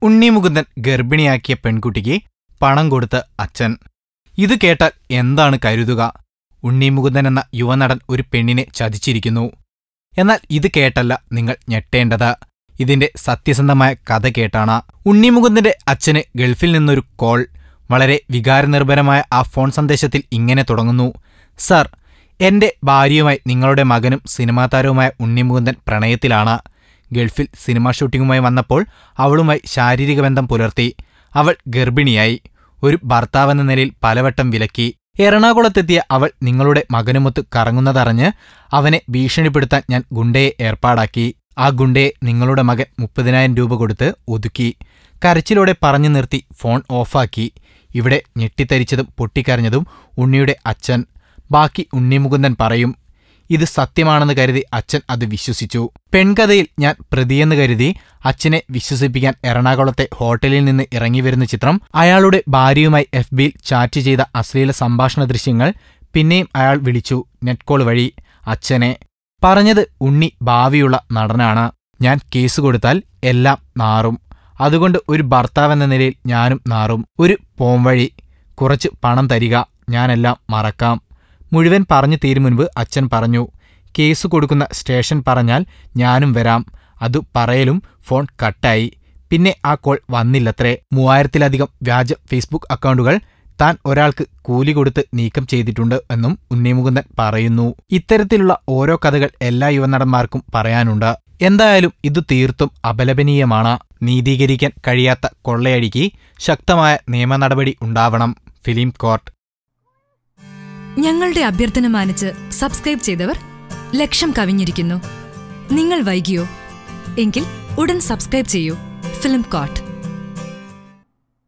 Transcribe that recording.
ഉണ്ണി മുകുന്ദൻ ഗർഭിണിയാക്കിയ പെൺകുട്ടിക്ക് പണം കൊടുത്ത അച്ഛൻ. ഇത് കേട്ടാൽ എന്താണ് കരുതുക? ഉണ്ണി മുകുന്ദൻ എന്ന യുവനടൻ ഒരു പെണ്ണിനെ ചതിച്ചിരിക്കുന്നു. എന്നാൽ ഇത് കേട്ടല്ല നിങ്ങൾ ഞെട്ടേണ്ടത്. ഇതിന്റെ സത്യസന്ധമായ കഥ കേട്ടാണ്. ഉണ്ണി മുകുന്ദന്റെ അച്ഛന് ഗൾഫിൽ നിന്നൊരു കോൾ. വളരെ വികാരനിർഭരമായ ആ ഫോൺ സന്ദേശത്തിൽ ഇങ്ങനെ തുടങ്ങുന്നു: സർ, എന്റെ ഭാര്യയുമായി നിങ്ങളുടെ മകനും സിനിമാ താരവുമായ ഉണ്ണി മുകുന്ദൻ പ്രണയത്തിലാണ്. ഗൾഫിൽ സിനിമാ ഷൂട്ടിങ്ങുമായി വന്നപ്പോൾ അവളുമായി ശാരീരിക ബന്ധം പുലർത്തി. അവൾ ഗർഭിണിയായി. ഒരു ഭർത്താവെന്ന നിലയിൽ പലവട്ടം വിലക്കി. എറണാകുളത്തെത്തിയ അവൾ നിങ്ങളുടെ മകനുമൊത്ത് കറങ്ങുന്നതറിഞ്ഞ് അവനെ ഭീഷണിപ്പെടുത്താൻ ഞാൻ ഗുണ്ടയെ ഏർപ്പാടാക്കി. ആ ഗുണ്ടയെ നിങ്ങളുടെ മകൻ 30,000 രൂപ കൊടുത്ത് ഒതുക്കി. കരച്ചിലോടെ പറഞ്ഞു നിർത്തി ഫോൺ ഓഫാക്കി. ഇവിടെ ഞെട്ടിത്തരിച്ചതും പൊട്ടിക്കരഞ്ഞതും ഉണ്ണിയുടെ അച്ഛൻ. ബാക്കി ഉണ്ണി മുകുന്ദൻ പറയും. ഇത് സത്യമാണെന്ന് കരുതി അച്ഛൻ അത് വിശ്വസിച്ചു. പെൺകഥയിൽ ഞാൻ പ്രതിയെന്ന് കരുതി അച്ഛനെ വിശ്വസിപ്പിക്കാൻ എറണാകുളത്തെ ഹോട്ടലിൽ നിന്ന് ഇറങ്ങിവരുന്ന ചിത്രം, അയാളുടെ ഭാര്യയുമായി FBയിൽ ചാറ്റ് ചെയ്ത അശ്ലീല സംഭാഷണ ദൃശ്യങ്ങൾ, പിന്നെയും അയാൾ വിളിച്ചു നെറ്റ് കോൾ വഴി അച്ഛനെ. പറഞ്ഞത് ഉണ്ണി ഭാവിയുള്ള നടനാണ്. ഞാൻ കേസ് കൊടുത്താൽ എല്ലാം നാറും. അതുകൊണ്ട് ഒരു ഭർത്താവെന്ന നിലയിൽ ഞാനും നാറും. ഒരു പോംവഴി, കുറച്ച് പണം തരിക, ഞാനെല്ലാം മറക്കാം. മുഴുവൻ പറഞ്ഞു തീരും മുൻപ് അച്ഛൻ പറഞ്ഞു, കേസ് കൊടുക്കുന്ന സ്റ്റേഷൻ പറഞ്ഞാൽ ഞാനും വരാം. അതു പറയലും ഫോൺ കട്ടായി. പിന്നെ ആ കോൾ വന്നില്ലത്രേ. 3000-ലധികം വ്യാജ ഫേസ്ബുക്ക് അക്കൗണ്ടുകൾ താൻ ഒരാൾക്ക് കൂലി കൊടുത്ത് നീക്കം ചെയ്തിട്ടുണ്ട് എന്നും ഉണ്ണി മുകുന്ദൻ പറയുന്നു. ഇത്തരത്തിലുള്ള ഓരോ കഥകൾ എല്ലാ യുവനടന്മാർക്കും പറയാനുണ്ട്. എന്തായാലും ഇത് തീർത്തും അപലപനീയമാണ്. നീതീകരിക്കാൻ കഴിയാത്ത കൊള്ളയടിക്ക് ശക്തമായ നിയമ നടപടി ഉണ്ടാവണം. Film court. ഞങ്ങളുടെ അഭ്യർത്ഥന മാനിച്ച് സബ്സ്ക്രൈബ് ചെയ്തവർ 1,00,000 കവിഞ്ഞിരിക്കുന്നു. നിങ്ങൾ വൈകിയോ? എങ്കിൽ ഉടൻ സബ്സ്ക്രൈബ് ചെയ്യൂ. Film court.